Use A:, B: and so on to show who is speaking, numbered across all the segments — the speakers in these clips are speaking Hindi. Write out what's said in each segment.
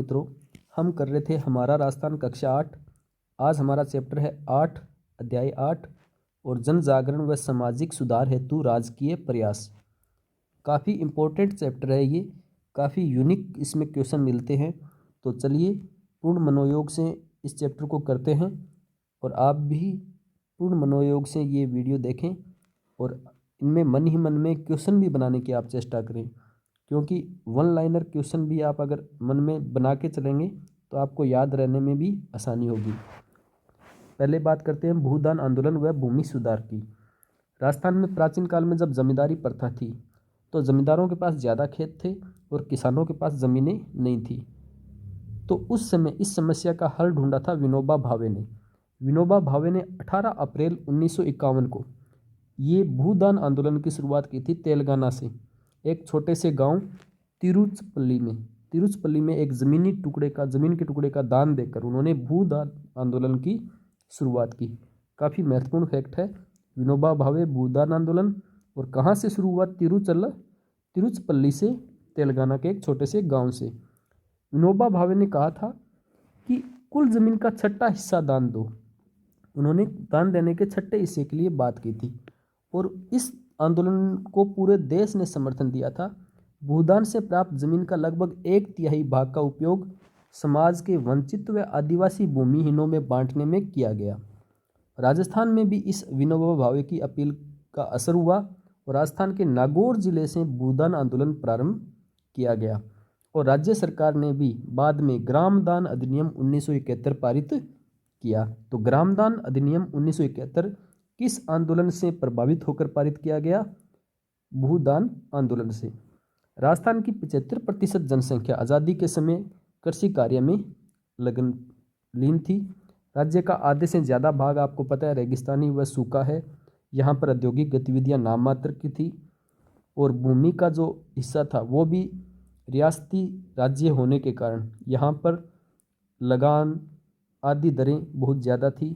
A: मित्रों, हम कर रहे थे हमारा राजस्थान कक्षा 8। आज हमारा चैप्टर है 8 अध्याय 8 और जन जागरण व सामाजिक सुधार हेतु राजकीय प्रयास। काफ़ी इम्पोर्टेंट चैप्टर है ये, काफ़ी यूनिक इसमें क्वेश्चन मिलते हैं। तो चलिए पूर्ण मनोयोग से इस चैप्टर को करते हैं और आप भी पूर्ण मनोयोग से ये वीडियो देखें और इनमें मन ही मन में क्वेश्चन भी बनाने की आप चेष्टा करें, क्योंकि वन लाइनर क्वेश्चन भी आप अगर मन में बना के चलेंगे तो आपको याद रहने में भी आसानी होगी। पहले बात करते हैं भूदान आंदोलन व भूमि सुधार की। राजस्थान में प्राचीन काल में जब जमींदारी प्रथा थी तो जमींदारों के पास ज़्यादा खेत थे और किसानों के पास ज़मीनें नहीं थी। तो उस समय इस समस्या का हल ढूंढा था विनोबा भावे ने। विनोबा भावे ने 18 अप्रैल 1951 को ये भूदान आंदोलन की शुरुआत की थी तेलंगाना से, एक छोटे से गांव तिरुचपल्ली में एक ज़मीन के टुकड़े का दान देकर उन्होंने भूदान आंदोलन की शुरुआत की। काफ़ी महत्वपूर्ण फैक्ट है, विनोबा भावे भूदान आंदोलन और कहाँ से शुरू हुआ? तिरुचपल्ली से, तेलंगाना के एक छोटे से गांव से। विनोबा भावे ने कहा था कि कुल ज़मीन का छठा हिस्सा दान दो। उन्होंने दान देने के छठे हिस्से के लिए बात की थी और इस आंदोलन को पूरे देश ने समर्थन दिया था। भूदान से प्राप्त जमीन का लगभग 1/3 भाग का उपयोग समाज के वंचित व आदिवासी भूमिहीनों में बांटने में किया गया। राजस्थान में भी इस विनोबा भावे की अपील का असर हुआ और राजस्थान के नागौर जिले से भूदान आंदोलन प्रारंभ किया गया और राज्य सरकार ने भी बाद में ग्रामदान अधिनियम 1971 पारित किया। तो ग्रामदान अधिनियम 1971 किस आंदोलन से प्रभावित होकर पारित किया गया? भूदान आंदोलन से। राजस्थान की 75% जनसंख्या आज़ादी के समय कृषि कार्य में लीन थी। राज्य का आधे से ज़्यादा भाग आपको पता है रेगिस्तानी व सूखा है। यहाँ पर औद्योगिक गतिविधियाँ नाम मात्र की थी और भूमि का जो हिस्सा था वो भी रियासती राज्य होने के कारण यहाँ पर लगान आदि दरें बहुत ज़्यादा थी।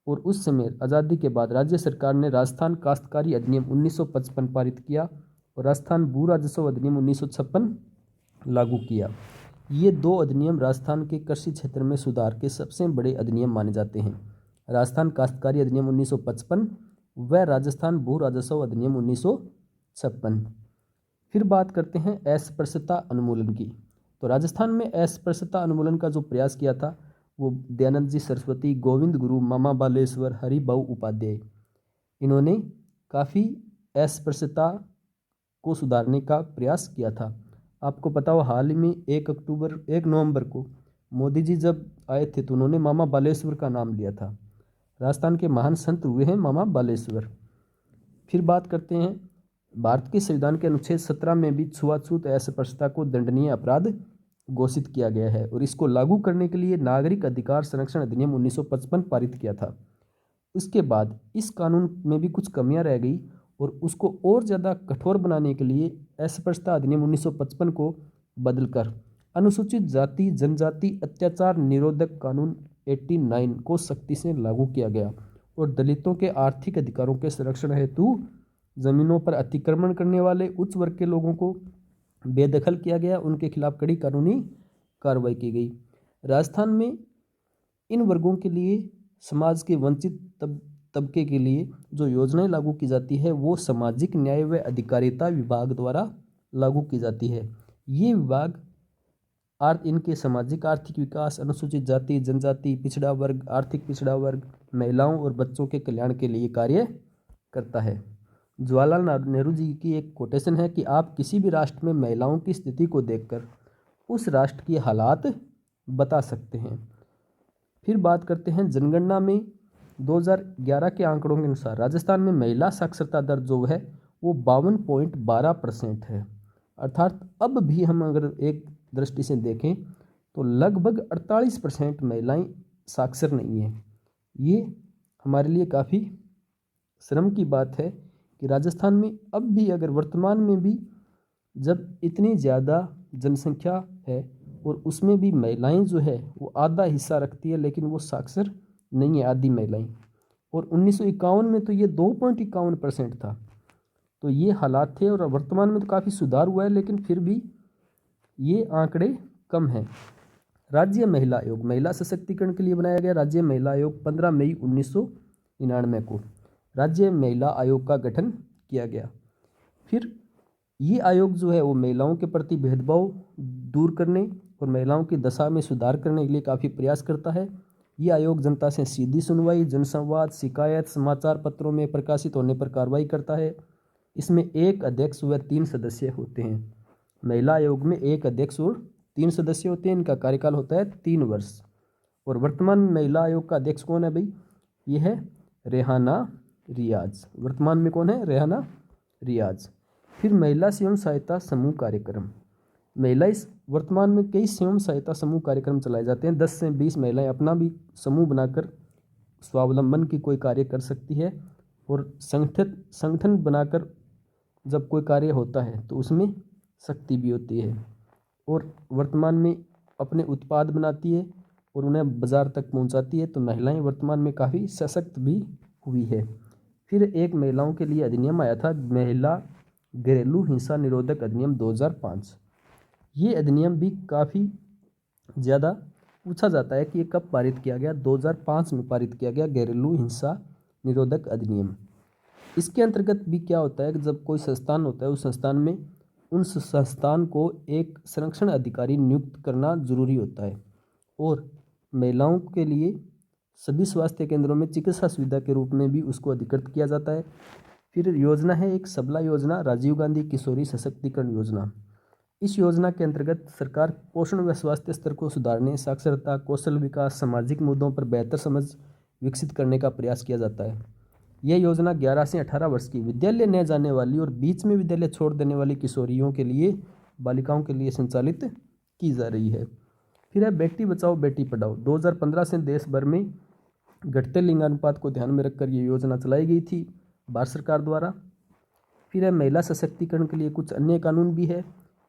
A: और उस समय आज़ादी के बाद राज्य सरकार ने राजस्थान काश्तकारी अधिनियम 1955 पारित किया और राजस्थान भू राजस्व अधिनियम 1956 लागू किया। ये दो अधिनियम राजस्थान के कृषि क्षेत्र में सुधार के सबसे बड़े अधिनियम माने जाते हैं। राजस्थान काश्तकारी अधिनियम 1955 व राजस्थान भू राजस्व अधिनियम 1956। फिर बात करते हैं अस्पृश्यता उन्मूलन की। तो राजस्थान में अस्पृश्यता उन्मूलन का जो प्रयास किया था वो दयानंद जी सरस्वती, गोविंद गुरु, मामा बालेश्वर, हरिभाऊ उपाध्याय, इन्होंने काफ़ी अस्पृश्यता को सुधारने का प्रयास किया था। आपको पता हो हाल ही में 1 नवंबर को मोदी जी जब आए थे तो उन्होंने मामा बालेश्वर का नाम लिया था। राजस्थान के महान संत हुए हैं मामा बालेश्वर। फिर बात करते हैं भारत के संविधान के अनुच्छेद 17 में भी छुआछूत अस्पृश्यता को दंडनीय अपराध घोषित किया गया है और इसको लागू करने के लिए नागरिक अधिकार संरक्षण अधिनियम 1955 पारित किया था। उसके बाद इस कानून में भी कुछ कमियां रह गई और उसको और ज़्यादा कठोर बनाने के लिए अस्पृश्यता अधिनियम 1955 को बदलकर अनुसूचित जाति जनजाति अत्याचार निरोधक कानून 89 को सख्ती से लागू किया गया और दलितों के आर्थिक अधिकारों के संरक्षण हेतु जमीनों पर अतिक्रमण करने वाले उच्च वर्ग के लोगों को बेदखल किया गया, उनके खिलाफ कड़ी कानूनी कार्रवाई की गई। राजस्थान में इन वर्गों के लिए समाज के वंचित तबके के लिए जो योजनाएं लागू की जाती है वो सामाजिक न्याय व अधिकारिता विभाग द्वारा लागू की जाती है। ये विभाग इनके सामाजिक आर्थिक विकास, अनुसूचित जाति जनजाति, पिछड़ा वर्ग, आर्थिक पिछड़ा वर्ग, महिलाओं और बच्चों के कल्याण के लिए कार्य करता है। जवाहरलाल नेहरू जी की एक कोटेशन है कि आप किसी भी राष्ट्र में महिलाओं की स्थिति को देखकर उस राष्ट्र की हालात बता सकते हैं। फिर बात करते हैं जनगणना में 2011 के आंकड़ों के अनुसार राजस्थान में महिला साक्षरता दर जो है वो 52.12% है। अर्थात अब भी हम अगर एक दृष्टि से देखें तो लगभग 48% महिलाएं साक्षर नहीं हैं। ये हमारे लिए काफ़ी शर्म की बात है कि राजस्थान में अब भी अगर वर्तमान में भी जब इतनी ज़्यादा जनसंख्या है और उसमें भी महिलाएं जो है वो आधा हिस्सा रखती है लेकिन वो साक्षर नहीं है आधी महिलाएं। और 1951 में तो ये 2.51% था। तो ये हालात थे और वर्तमान में तो काफ़ी सुधार हुआ है लेकिन फिर भी ये आंकड़े कम हैं। राज्य महिला आयोग, महिला सशक्तिकरण के लिए बनाया गया राज्य महिला आयोग 15 मई 1999 को राज्य महिला आयोग का गठन किया गया। फिर ये आयोग जो है वो महिलाओं के प्रति भेदभाव दूर करने और महिलाओं की दशा में सुधार करने के लिए काफ़ी प्रयास करता है। ये आयोग जनता से सीधी सुनवाई, जनसंवाद, शिकायत, समाचार पत्रों में प्रकाशित होने पर कार्रवाई करता है। इसमें एक अध्यक्ष व 3 सदस्य होते हैं। महिला आयोग में एक अध्यक्ष और 3 सदस्य होते हैं। इनका कार्यकाल होता है 3 वर्ष। और वर्तमान महिला आयोग का अध्यक्ष कौन है भाई? ये है रेहाना रियाज। वर्तमान में कौन है? रेहाना रियाज। फिर महिला स्वयं सहायता समूह कार्यक्रम, महिला इस वर्तमान में कई स्वयं सहायता समूह कार्यक्रम चलाए जाते हैं। 10 से 20 महिलाएं अपना भी समूह बनाकर स्वावलंबन की कोई कार्य कर सकती है और संगठन बनाकर जब कोई कार्य होता है तो उसमें शक्ति भी होती है और वर्तमान में अपने उत्पाद बनाती है और उन्हें बाजार तक पहुंचाती है। तो महिलाएं वर्तमान में काफ़ी सशक्त भी हुई है। फिर एक महिलाओं के लिए अधिनियम आया था, महिला घरेलू हिंसा निरोधक अधिनियम 2005। ये अधिनियम भी काफ़ी ज़्यादा पूछा जाता है कि ये कब पारित किया गया। 2005 में पारित किया गया घरेलू हिंसा निरोधक अधिनियम। इसके अंतर्गत भी क्या होता है कि जब कोई संस्थान होता है उस संस्थान में उस संस्थान को एक संरक्षण अधिकारी नियुक्त करना जरूरी होता है और महिलाओं के लिए सभी स्वास्थ्य केंद्रों में चिकित्सा सुविधा के रूप में भी उसको अधिकृत किया जाता है। फिर योजना है एक सबला योजना, राजीव गांधी किशोरी सशक्तिकरण योजना। इस योजना के अंतर्गत सरकार पोषण व स्वास्थ्य स्तर को सुधारने, साक्षरता, कौशल विकास, सामाजिक मुद्दों पर बेहतर समझ विकसित करने का प्रयास किया जाता है। यह योजना 11 से 18 वर्ष की विद्यालय न जाने वाली और बीच में विद्यालय छोड़ देने वाली किशोरियों के लिए, बालिकाओं के लिए संचालित की जा रही है। फिर है बेटी बचाओ बेटी पढ़ाओ। 2015 से देश भर में घटते लिंगानुपात को ध्यान में रखकर ये योजना चलाई गई थी भारत सरकार द्वारा। फिर है महिला सशक्तिकरण के लिए कुछ अन्य कानून भी है।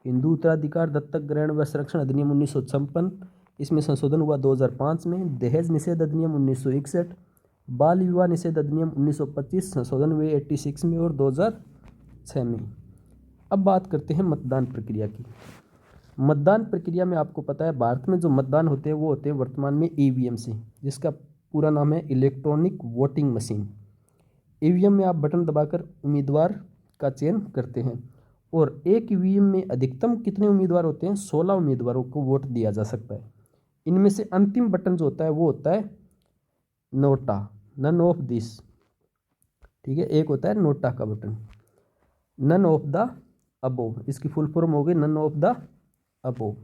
A: हिंदू उत्तराधिकार दत्तक ग्रहण व संरक्षण अधिनियम 1956, इसमें संशोधन हुआ 2005 में। दहेज निषेध अधिनियम 1961, बाल विवाह निषेध अधिनियम 1925 संशोधन हुए 86 में और 2006 में। अब बात करते हैं मतदान प्रक्रिया की। मतदान प्रक्रिया में आपको पता है भारत में जो मतदान होते हैं वो होते हैं वर्तमान में ईवीएम से, जिसका पूरा नाम है इलेक्ट्रॉनिक वोटिंग मशीन। ईवीएम में आप बटन दबाकर उम्मीदवार का चयन करते हैं और एक ईवीएम में अधिकतम कितने उम्मीदवार होते हैं? 16 उम्मीदवारों को वोट दिया जा सकता है। इनमें से अंतिम बटन जो होता है वो होता है नोटा, नन ऑफ दिस। ठीक है, एक होता है नोटा का button, none of the above, इसकी फुल फॉर्म हो गई नन ऑफ द अबोव।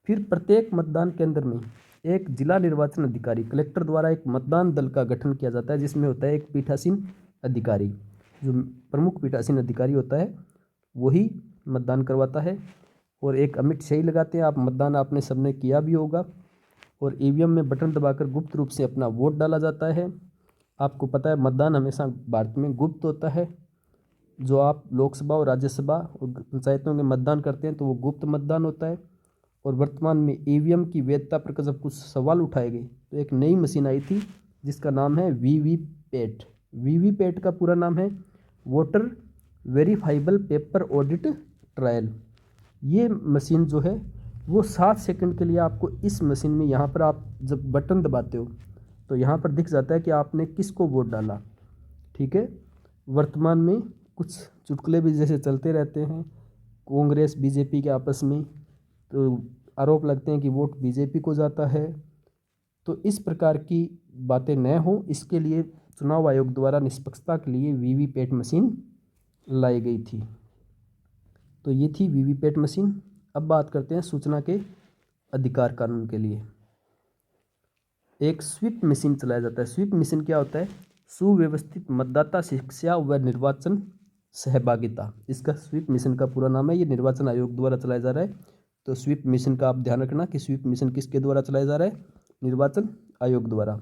A: फिर प्रत्येक मतदान केंद्र में एक जिला निर्वाचन अधिकारी कलेक्टर द्वारा एक मतदान दल का गठन किया जाता है, जिसमें होता है एक पीठासीन अधिकारी। जो प्रमुख पीठासीन अधिकारी होता है वही मतदान करवाता है और एक अमिट सही लगाते हैं। आप मतदान आपने सबने किया भी होगा। और ईवीएम में बटन दबाकर गुप्त रूप से अपना वोट डाला जाता है। आपको पता है मतदान हमेशा भारत में गुप्त होता है। जो आप लोकसभा और राज्यसभा और पंचायतों में मतदान करते हैं तो वो गुप्त मतदान होता है। और वर्तमान में ईवीएम की वैधता पर जब कुछ सवाल उठाए गए तो एक नई मशीन आई थी जिसका नाम है वीवीपैट। वीवीपैट का पूरा नाम है voter verifiable paper audit trial. ये मशीन जो है वो 7 सेकंड के लिए आपको इस मशीन में, यहाँ पर आप जब बटन दबाते हो तो यहाँ पर दिख जाता है कि आपने किसको वोट डाला। ठीक है, वर्तमान में कुछ चुटकुले भी जैसे चलते रहते हैं कांग्रेस बीजेपी के आपस में, तो आरोप लगते हैं कि वोट बीजेपी को जाता है। तो इस प्रकार की बातें न हो इसके लिए चुनाव आयोग द्वारा निष्पक्षता के लिए वीवीपैट मशीन लाई गई थी। तो ये थी वीवीपैट मशीन। अब बात करते हैं सूचना के अधिकार कानून के लिए। एक स्वीप मशीन चलाया जाता है। स्वीप मशीन क्या होता है? सुव्यवस्थित मतदाता शिक्षा व निर्वाचन सहभागिता। इसका स्वीप मिशन का पूरा नाम है। ये निर्वाचन आयोग द्वारा चलाया जा रहा है। तो स्वीप मिशन का आप ध्यान रखना कि स्वीप मिशन किसके द्वारा चलाया जा रहा है? निर्वाचन आयोग द्वारा।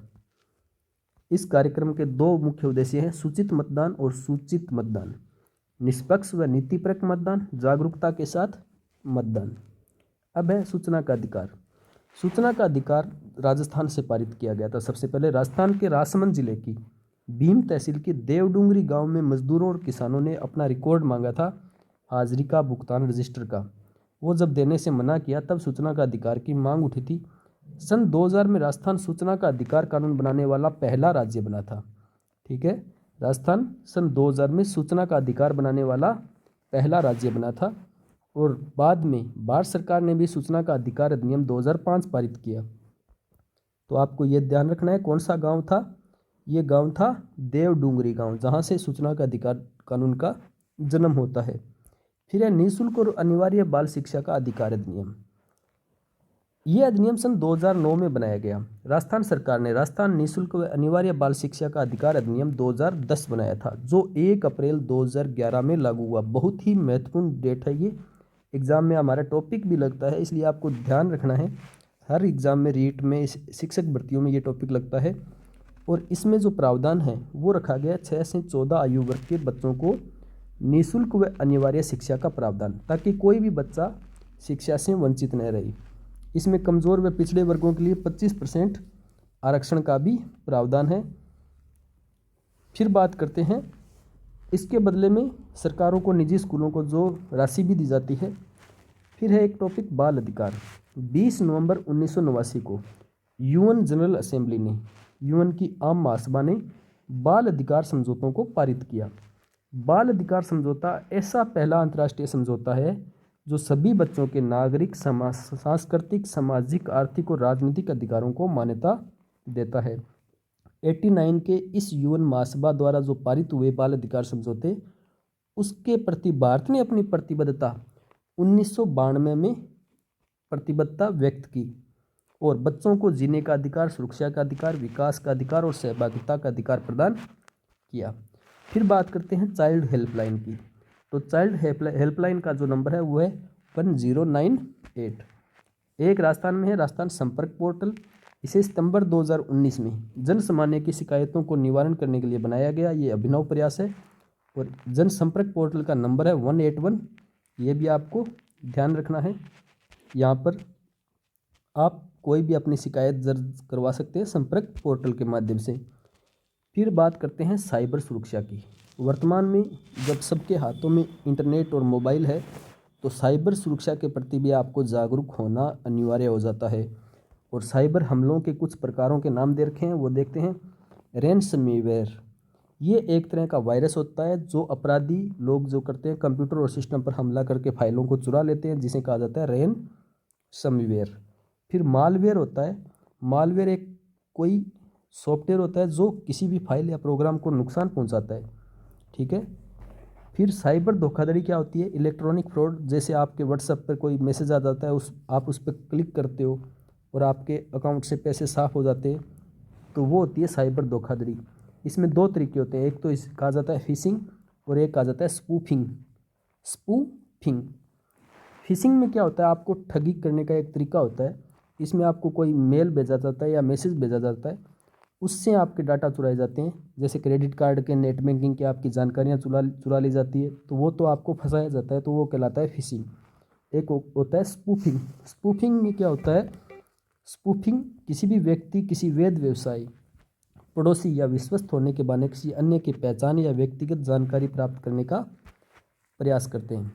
A: इस कार्यक्रम के 2 मुख्य उद्देश्य हैं, सूचित मतदान और सूचित मतदान, निष्पक्ष व नीतिपरक मतदान, जागरूकता के साथ मतदान। अब है सूचना का अधिकार। सूचना का अधिकार राजस्थान से पारित किया गया था। सबसे पहले राजस्थान के राजसमंद जिले की भीम तहसील के देवडूंगरी गांव में मजदूरों और किसानों ने अपना रिकॉर्ड मांगा था हाजिरी का भुगतान रजिस्टर का। वो जब देने से मना किया तब सूचना का अधिकार की मांग उठी थी। सन 2000 में राजस्थान सूचना का अधिकार कानून बनाने वाला पहला राज्य बना था। ठीक है, राजस्थान सन 2000 में सूचना का अधिकार बनाने वाला पहला राज्य बना था और बाद में भारत सरकार ने भी सूचना का अधिकार अधिनियम 2005 पारित किया। तो आपको ये ध्यान रखना है कौन सा गांव था, ये गांव था देवडूंगरी गांव, जहां से सूचना का अधिकार कानून का जन्म होता है। फिर है निःशुल्क और अनिवार्य बाल शिक्षा का अधिकार अधिनियम। यह अधिनियम सन 2009 में बनाया गया। राजस्थान सरकार ने राजस्थान निःशुल्क व अनिवार्य बाल शिक्षा का अधिकार अधिनियम 2010 बनाया था, जो 1 अप्रैल 2011 में लागू हुआ। बहुत ही महत्वपूर्ण डेट है ये, एग्जाम में हमारा टॉपिक भी लगता है, इसलिए आपको ध्यान रखना है। हर एग्जाम में, रीट में, शिक्षक भर्तियों में ये टॉपिक लगता है। और इसमें जो प्रावधान है वो रखा गया 6 से 14 आयु वर्ग के बच्चों को निःशुल्क व अनिवार्य शिक्षा का प्रावधान, ताकि कोई भी बच्चा शिक्षा से वंचित न रहे। इसमें कमज़ोर व पिछड़े वर्गों के लिए 25% आरक्षण का भी प्रावधान है। फिर बात करते हैं इसके बदले में सरकारों को निजी स्कूलों को जो राशि भी दी जाती है। फिर है एक टॉपिक बाल अधिकार। 20 नवंबर 1989 को यूएन जनरल असेंबली ने, यूएन की आम महासभा ने बाल अधिकार समझौतों को पारित किया। बाल अधिकार समझौता ऐसा पहला अंतर्राष्ट्रीय समझौता है जो सभी बच्चों के नागरिक, सांस्कृतिक, सामाजिक, आर्थिक और राजनीतिक अधिकारों को मान्यता देता है। 89 के इस यूएन महासभा द्वारा जो पारित हुए बाल अधिकार समझौते, उसके प्रति भारत ने अपनी प्रतिबद्धता 1992 में प्रतिबद्धता व्यक्त की और बच्चों को जीने का अधिकार, सुरक्षा का अधिकार, विकास का अधिकार और सहभागिता का अधिकार प्रदान किया। फिर बात करते हैं चाइल्ड हेल्पलाइन की। तो चाइल्ड हेल्पलाइन का जो नंबर है वो है 1098। एक राजस्थान में है, राजस्थान संपर्क पोर्टल। इसे सितंबर 2019 में जन सामान्य की शिकायतों को निवारण करने के लिए बनाया गया। ये अभिनव प्रयास है और जन संपर्क पोर्टल का नंबर है 181। ये भी आपको ध्यान रखना है। यहाँ पर आप कोई भी अपनी शिकायत दर्ज करवा सकते हैं संपर्क पोर्टल के माध्यम से। फिर बात करते हैं साइबर सुरक्षा की। वर्तमान में जब सबके हाथों में इंटरनेट और मोबाइल है तो साइबर सुरक्षा के प्रति भी आपको जागरूक होना अनिवार्य हो जाता है। और साइबर हमलों के कुछ प्रकारों के नाम दे रखे हैं, वो देखते हैं। रैनसमवेयर, ये एक तरह का वायरस होता है जो अपराधी लोग जो करते हैं कंप्यूटर और सिस्टम पर हमला करके फाइलों को चुरा लेते हैं, जिसे कहा जाता है रैनसमवेयर। फिर मालवेयर होता है। मालवेयर एक कोई सॉफ्टवेयर होता है जो किसी भी फाइल या प्रोग्राम को नुकसान पहुंचाता है। ठीक है। फिर साइबर धोखाधड़ी क्या होती है? इलेक्ट्रॉनिक फ्रॉड, जैसे आपके व्हाट्सएप पर कोई मैसेज आ जाता है, आप उस पर क्लिक करते हो और आपके अकाउंट से पैसे साफ हो जाते हैं, तो वो होती है साइबर धोखाधड़ी। इसमें 2 तरीके होते हैं, एक तो इस कहा जाता है फिशिंग और एक कहा जाता है स्पूफिंग। स्पूफिंग, फिशिंग में क्या होता है, आपको ठगी करने का एक तरीका होता है। इसमें आपको कोई मेल भेजा जाता है या मैसेज भेजा जाता है, उससे आपके डाटा चुराए जाते हैं। जैसे क्रेडिट कार्ड के, नेट बैंकिंग की आपकी जानकारियाँ चुरा ली जाती है, तो वो तो आपको फंसाया जाता है, तो वो कहलाता है फिशिंग। एक होता है स्पूफिंग। स्पूफिंग में क्या होता है? स्पूफिंग किसी भी व्यक्ति, किसी वैध व्यवसायी, पड़ोसी या विश्वस्त होने के बहाने किसी अन्य की पहचान या व्यक्तिगत जानकारी प्राप्त करने का प्रयास करते हैं।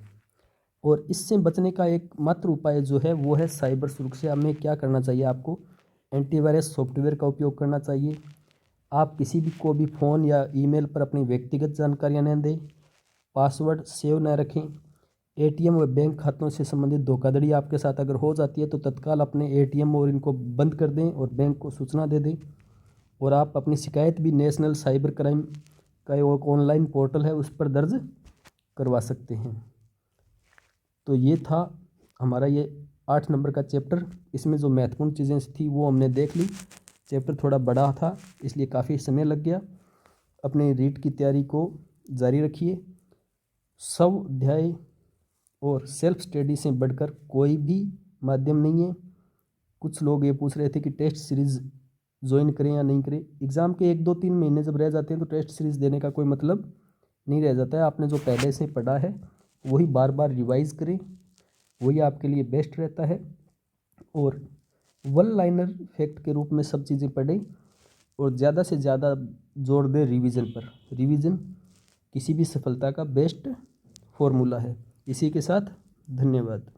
A: और इससे बचने का एकमात्र उपाय जो है वो है साइबर सुरक्षा में क्या करना चाहिए आपको? एंटीवायरस सॉफ्टवेयर का उपयोग करना चाहिए। आप किसी भी को भी फ़ोन या ईमेल पर अपनी व्यक्तिगत जानकारियां न दें। पासवर्ड सेव न रखें। एटीएम व बैंक खातों से संबंधित धोखाधड़ी आपके साथ अगर हो जाती है तो तत्काल अपने एटीएम और इनको बंद कर दें और बैंक को सूचना दे दें। और आप अपनी शिकायत भी नेशनल साइबर क्राइम का एक ऑनलाइन पोर्टल है उस पर दर्ज करवा सकते हैं। तो ये था हमारा ये 8 नंबर का चैप्टर। इसमें जो महत्वपूर्ण चीज़ें थी वो हमने देख ली। चैप्टर थोड़ा बड़ा था इसलिए काफ़ी समय लग गया। अपने रीट की तैयारी को जारी रखिए। स्वाध्याय और सेल्फ स्टडी से बढ़कर कोई भी माध्यम नहीं है। कुछ लोग ये पूछ रहे थे कि टेस्ट सीरीज़ ज्वाइन करें या नहीं करें। एग्ज़ाम के 1-2-3 महीने जब रह जाते हैं तो टेस्ट सीरीज़ देने का कोई मतलब नहीं रह जाता है। आपने जो पहले से पढ़ा है वही बार बार रिवाइज करें, वही आपके लिए बेस्ट रहता है। और वन लाइनर फैक्ट के रूप में सब चीज़ें पढ़ें और ज़्यादा से ज़्यादा जोर दें रिवीजन पर। रिवीजन किसी भी सफलता का बेस्ट फॉर्मूला है। इसी के साथ धन्यवाद।